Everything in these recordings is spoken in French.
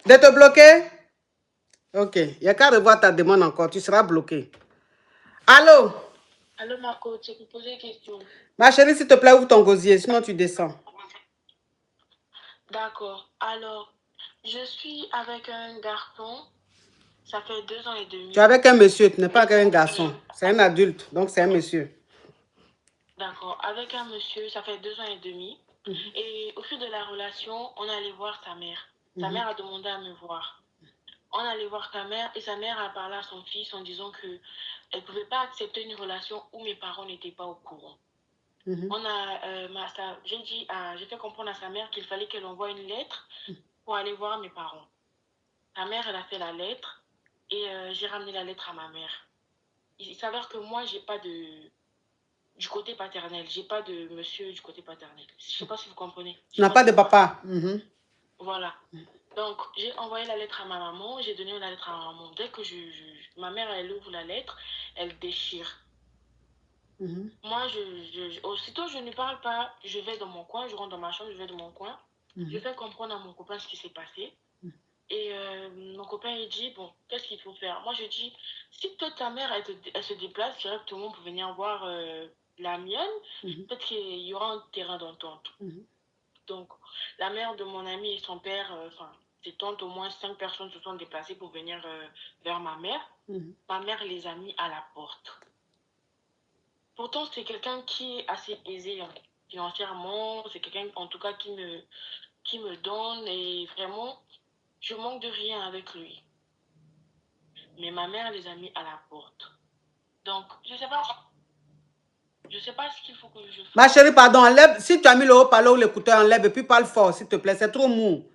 De te bloquer? Ok. Il n'y a qu'à revoir ta demande encore. Tu seras bloqué. Allô? Allô, Marco, tu peux poser une question? Ma chérie, s'il te plaît, ouvre ton gosier, sinon tu descends. D'accord. Alors, je suis avec un garçon. Ça fait 2 ans et demi. Tu es avec un monsieur, tu n'es pas avec un garçon. C'est un adulte, donc c'est un monsieur. D'accord. Avec un monsieur, ça fait 2 ans et demi. Et au fil de la relation, on allait voir sa mère. Sa mère a demandé à me voir. On allait voir sa mère et sa mère a parlé à son fils en disant que elle ne pouvait pas accepter une relation où mes parents n'étaient pas au courant. J'ai fait comprendre à sa mère qu'il fallait qu'elle envoie une lettre pour aller voir mes parents. Sa mère, elle a fait la lettre et j'ai ramené la lettre à ma mère. Il s'avère que moi, j'ai pas du côté paternel. J'ai pas de monsieur du côté paternel. Je sais pas si vous comprenez. Tu n'as pas de papa. Voilà. Donc, j'ai envoyé la lettre à ma maman, j'ai donné la lettre à ma maman. Dès que ma mère, elle ouvre la lettre, elle déchire. Moi, aussitôt, je ne parle pas, je vais dans mon coin, je rentre dans ma chambre, je vais dans mon coin. Je fais comprendre à mon copain ce qui s'est passé. Et mon copain, il dit, bon, qu'est-ce qu'il faut faire? Moi, je dis, si peut-être ta mère, elle se déplace directement pour venir voir la mienne, peut-être qu'il y aura un terrain d'entente. Donc, la mère de mon ami et son père, ses tantes, au moins 5 personnes se sont déplacées pour venir vers ma mère. Ma mère les a mis à la porte. Pourtant, c'est quelqu'un qui est assez aisé financièrement. C'est quelqu'un, en tout cas, qui me donne. Et vraiment, je manque de rien avec lui. Mais ma mère les a mis à la porte. Donc, je ne sais pas. Je sais pas ce qu'il faut que je fasse. Ma chérie, pardon, enlève. Si tu as mis le haut-parleur ou l'écouteur, enlève et puis parle fort, s'il te plaît. C'est trop mou.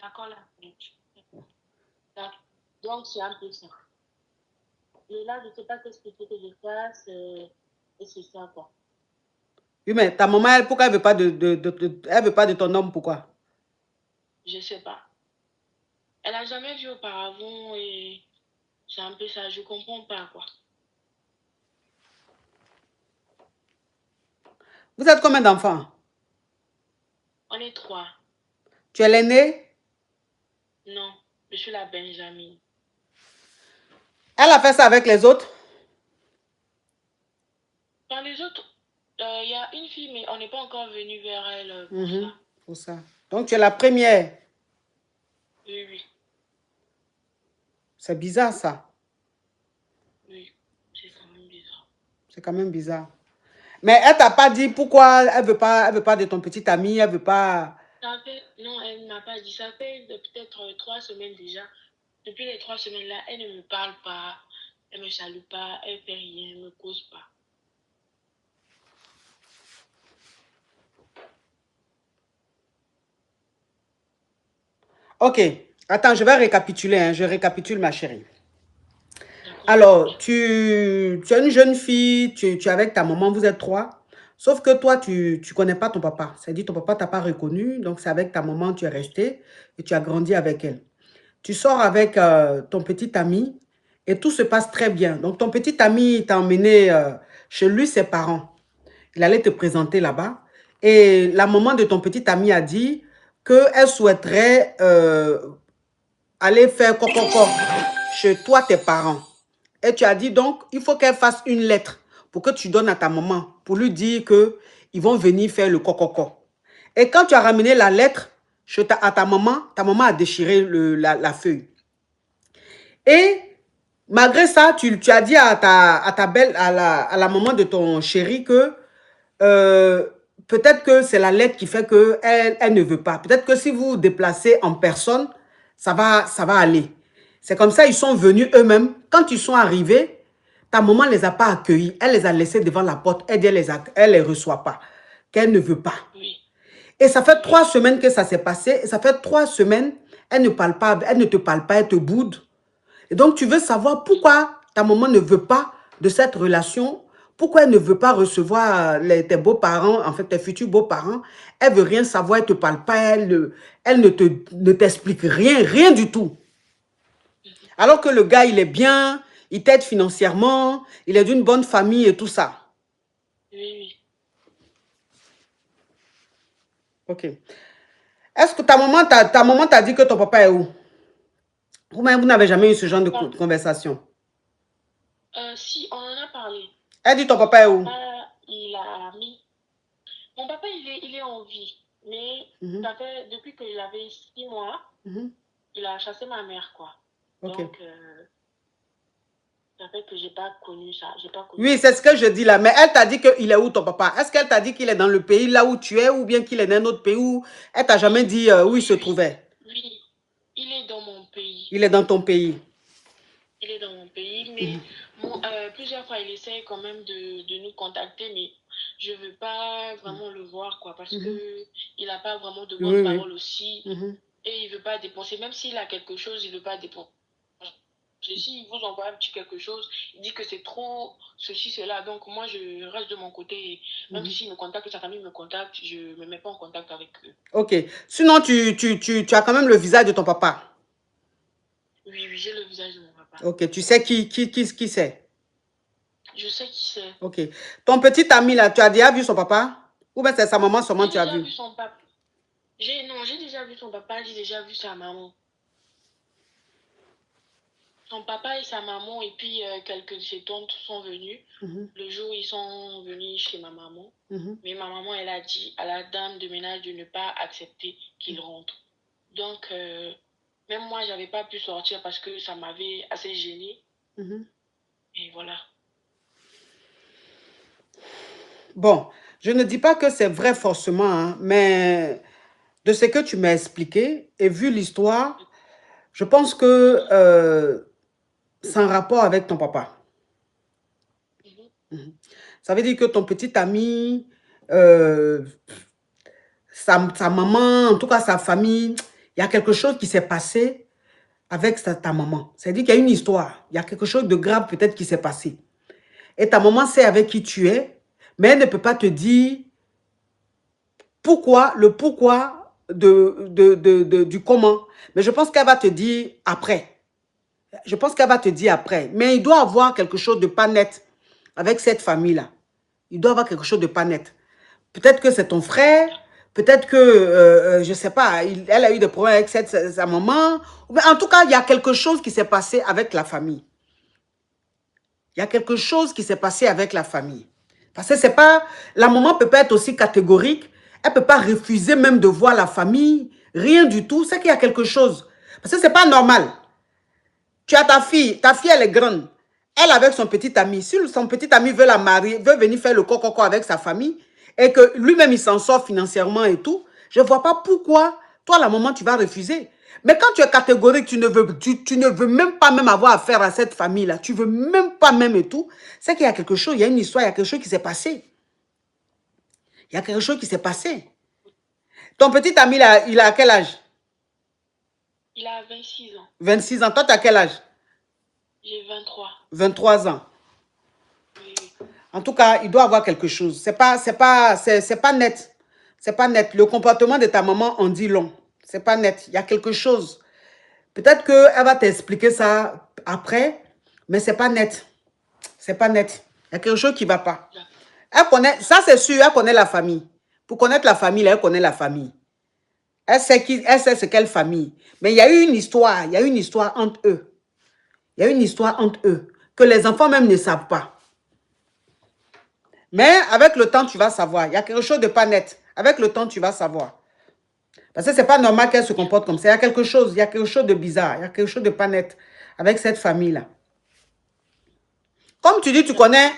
D'accord, là. Donc, c'est un peu ça. Et là, je ne sais pas qu'est-ce qu'il faut que je fasse. Et c'est ça, quoi. Oui, mais ta maman, elle, pourquoi elle ne veut pas elle veut pas de ton homme, pourquoi? Je ne sais pas. Elle n'a jamais vu auparavant et c'est un peu ça. Je ne comprends pas, quoi. Vous êtes combien d'enfants? On est 3. Tu es l'aîné? Non, je suis la Benjamin. Elle a fait ça avec les autres? Dans les autres, il y a une fille, mais on n'est pas encore venu vers elle pour ça. Pour ça. Donc, tu es la première. Oui, oui. C'est bizarre, ça. Oui, c'est quand même bizarre. C'est quand même bizarre. Mais elle t'a pas dit pourquoi elle veut pas de ton petit ami, elle veut pas... Non, elle ne m'a pas dit. Ça fait peut-être 3 semaines déjà. Depuis les 3 semaines-là, elle ne me parle pas, elle ne me salue pas, elle ne fait rien, elle ne me cause pas. Ok. Attends, je vais récapituler. Hein. Je récapitule, ma chérie. Alors, tu es une jeune fille, tu es avec ta maman, vous êtes 3. Sauf que toi, tu ne connais pas ton papa. C'est-à-dire ton papa t'a pas reconnu. Donc, c'est avec ta maman tu es resté et tu as grandi avec elle. Tu sors avec ton petit ami et tout se passe très bien. Donc, ton petit ami t'a emmené chez lui, ses parents. Il allait te présenter là-bas. Et la maman de ton petit ami a dit qu'elle souhaiterait aller faire coco chez toi, tes parents. Et tu as dit donc, il faut qu'elle fasse une lettre pour que tu donnes à ta maman, pour lui dire qu'ils vont venir faire le coco. Et quand tu as ramené la lettre à ta maman a déchiré la feuille. Et malgré ça, tu as dit à à la maman de ton chéri que peut-être que c'est la lettre qui fait qu'elle elle ne veut pas. Peut-être que si vous vous déplacez en personne, ça va aller. C'est comme ça, ils sont venus eux-mêmes. Quand ils sont arrivés, ta maman ne les a pas accueillis. Elle les a laissés devant la porte. Elle dit, elle les reçoit pas. Qu'elle ne veut pas. Oui. Et ça fait 3 semaines que ça s'est passé. Et ça fait 3 semaines, elle ne parle pas, elle ne te parle pas, elle te boude. Et donc, tu veux savoir pourquoi ta maman ne veut pas de cette relation, pourquoi elle ne veut pas recevoir tes beaux-parents, en fait, tes futurs beaux-parents. Elle veut rien savoir, elle ne te parle pas, elle ne t'explique rien, rien du tout. Alors que le gars, il est bien, il t'aide financièrement, il est d'une bonne famille et tout ça. Oui, oui. Ok. Est-ce que ta maman t'a dit que ton papa est où? Ou même vous n'avez jamais eu ce genre de conversation? Si, on en a parlé. Elle dit ton papa est où? Il a mis... Mon papa, il est en vie. Mais ça fait, depuis que j'avais 6 mois, il a chassé ma mère, quoi. Okay. Donc, ça fait que j'ai pas connu ça. Oui, c'est ce que je dis là. Mais elle t'a dit qu'il est où ton papa? Est-ce qu'elle t'a dit qu'il est dans le pays là où tu es ou bien qu'il est dans un autre pays où elle t'a jamais dit où il se trouvait? Oui, il est dans mon pays. Il est dans ton pays. Il est dans mon pays, mais plusieurs fois, il essaie quand même de nous contacter, mais je ne veux pas vraiment le voir, quoi, parce qu'il n'a pas vraiment de bonnes paroles aussi, et il ne veut pas dépenser, même s'il a quelque chose, il ne veut pas dépenser. S'il vous envoie un petit quelque chose, il dit que c'est trop ceci, cela, donc moi, je reste de mon côté, même s'il me contacte, sa famille me contacte, je ne me mets pas en contact avec eux. Ok, sinon, tu as quand même le visage de ton papa? Oui, j'ai le visage de mon papa. Ok, tu sais qui c'est? Je sais qui c'est. Ok. Ton petit ami là, tu as déjà vu son papa? Ou bien c'est sa maman seulement tu as vu? J'ai déjà vu son papa. Non, j'ai déjà vu son papa, j'ai déjà vu sa maman. Son papa et sa maman, et puis quelques de ses tantes sont venus. Le jour où ils sont venus chez ma maman. Mais ma maman, elle a dit à la dame de ménage de ne pas accepter qu'il rentre. Donc, même moi, je n'avais pas pu sortir parce que ça m'avait assez gênée. Et voilà. Bon, je ne dis pas que c'est vrai forcément, hein, mais de ce que tu m'as expliqué et vu l'histoire, je pense que c'est en rapport avec ton papa. Ça veut dire que ton petit ami, sa maman, en tout cas sa famille, il y a quelque chose qui s'est passé avec ta maman. C'est-à-dire qu'il y a une histoire, il y a quelque chose de grave peut-être qui s'est passé. Et ta maman sait avec qui tu es, mais elle ne peut pas te dire le pourquoi du comment. Mais je pense qu'elle va te dire après. Je pense qu'elle va te dire après. Mais il doit avoir quelque chose de pas net avec cette famille-là. Il doit avoir quelque chose de pas net. Peut-être que c'est ton frère, peut-être que, je ne sais pas, elle a eu des problèmes avec sa maman. Mais en tout cas, il y a quelque chose qui s'est passé avec la famille. Il y a quelque chose qui s'est passé avec la famille. Parce que c'est pas... La maman peut pas être aussi catégorique. Elle ne peut pas refuser même de voir la famille. Rien du tout. C'est qu'il y a quelque chose. Parce que c'est pas normal. Tu as ta fille elle est grande. Elle avec son petit ami. Si son petit ami veut la marier, veut venir faire le coco avec sa famille, et que lui-même il s'en sort financièrement et tout, je ne vois pas pourquoi, toi la maman, tu vas refuser. Mais quand tu es catégorique, tu ne veux même pas même avoir affaire à cette famille-là, tu ne veux même pas même et tout, c'est qu'il y a quelque chose, il y a une histoire, il y a quelque chose qui s'est passé. Il y a quelque chose qui s'est passé. Ton petit ami, là, il a quel âge? Il a 26 ans. 26 ans. Toi, tu as quel âge? J'ai 23. 23 ans. Oui. En tout cas, il doit avoir quelque chose. C'est pas net. C'est pas net. Le comportement de ta maman en dit long. C'est pas net. Il y a quelque chose. Peut-être qu'elle va t'expliquer ça après, mais c'est pas net. C'est pas net. Il y a quelque chose qui ne va pas. Elle connaît, ça c'est sûr, elle connaît la famille. Pour connaître la famille, elle connaît la famille. Elle sait c'est quelle famille. Mais il y a eu une histoire. Il y a une histoire entre eux. Il y a une histoire entre eux que les enfants même ne savent pas. Mais avec le temps, tu vas savoir. Il y a quelque chose de pas net. Avec le temps, tu vas savoir. Parce que ce n'est pas normal qu'elle se comporte comme ça. Il y a quelque chose de bizarre. Il y a quelque chose de pas net avec cette famille-là. Comme tu dis, tu connais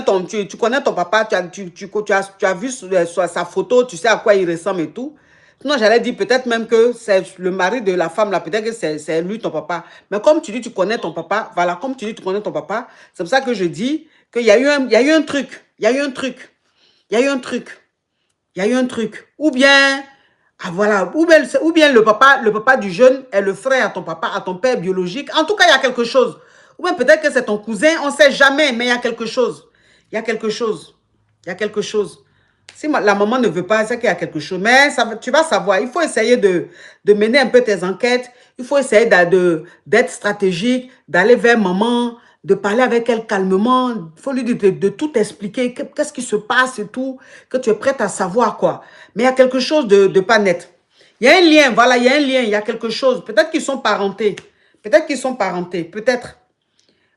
ton papa, tu as vu sa photo, tu sais à quoi il ressemble et tout. Sinon, j'allais dire peut-être même que c'est le mari de la femme là, peut-être que c'est lui ton papa. Mais comme tu dis, tu connais ton papa, voilà, comme tu dis, tu connais ton papa, c'est pour ça que je dis qu'il y a eu un truc. Il y a eu un truc. Il y a eu un truc. Il y a eu un truc. Ou bien, ah voilà, ou bien le papa du jeune est le frère à ton papa, à ton père biologique. En tout cas, il y a quelque chose. Ou bien peut-être que c'est ton cousin, on ne sait jamais, mais il y a quelque chose. Il y a quelque chose. Il y a quelque chose. Si la maman ne veut pas, c'est qu'il y a quelque chose. Mais ça, tu vas savoir. Il faut essayer de mener un peu tes enquêtes. Il faut essayer d'être stratégique, d'aller vers maman, de parler avec elle calmement. Il faut lui dire de tout expliquer. Qu'est-ce qui se passe et tout. Que tu es prête à savoir, quoi. Mais il y a quelque chose de pas net. Il y a un lien, voilà, il y a un lien, il y a quelque chose. Peut-être qu'ils sont parentés. Peut-être qu'ils sont parentés. Peut-être.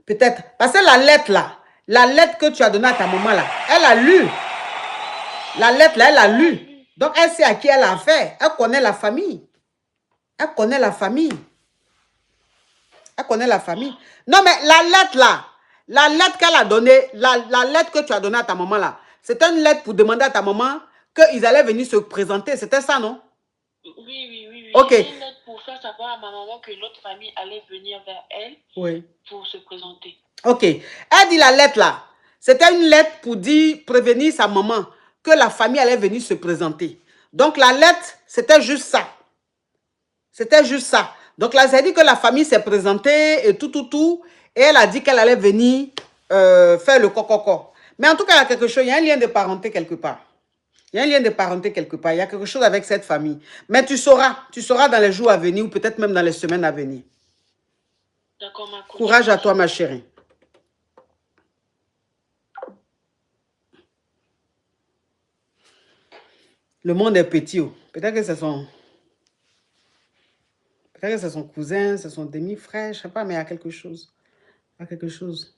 Peut-être. Parce que la lettre, là, la lettre que tu as donnée à ta maman, là, elle a lu. La lettre, là, elle a lu. Donc, elle sait à qui elle a affaire. Elle connaît la famille. Elle connaît la famille. Elle connaît la famille. Non, mais la lettre là, la lettre qu'elle a donnée, la lettre que tu as donnée à ta maman là, c'était une lettre pour demander à ta maman qu'ils allaient venir se présenter. C'était ça, non? Oui. Ok. C'était une lettre pour faire savoir à ma maman que l'autre famille allait venir vers elle pour se présenter. Ok. Elle dit la lettre là, c'était une lettre pour dire, prévenir sa maman que la famille allait venir se présenter. Donc la lettre, c'était juste ça. C'était juste ça. Donc là, ça a dit que la famille s'est présentée et tout. Et elle a dit qu'elle allait venir faire le coco. Mais en tout cas, il y a quelque chose, il y a un lien de parenté quelque part. Il y a un lien de parenté quelque part. Il y a quelque chose avec cette famille. Mais tu sauras dans les jours à venir ou peut-être même dans les semaines à venir. D'accord, ma coach. Courage à toi, ma chérie. Le monde est petit. Peut-être que c'est son... Peut-être que c'est son cousin, c'est son demi-frère, je ne sais pas, mais il y a quelque chose. Il y a quelque chose.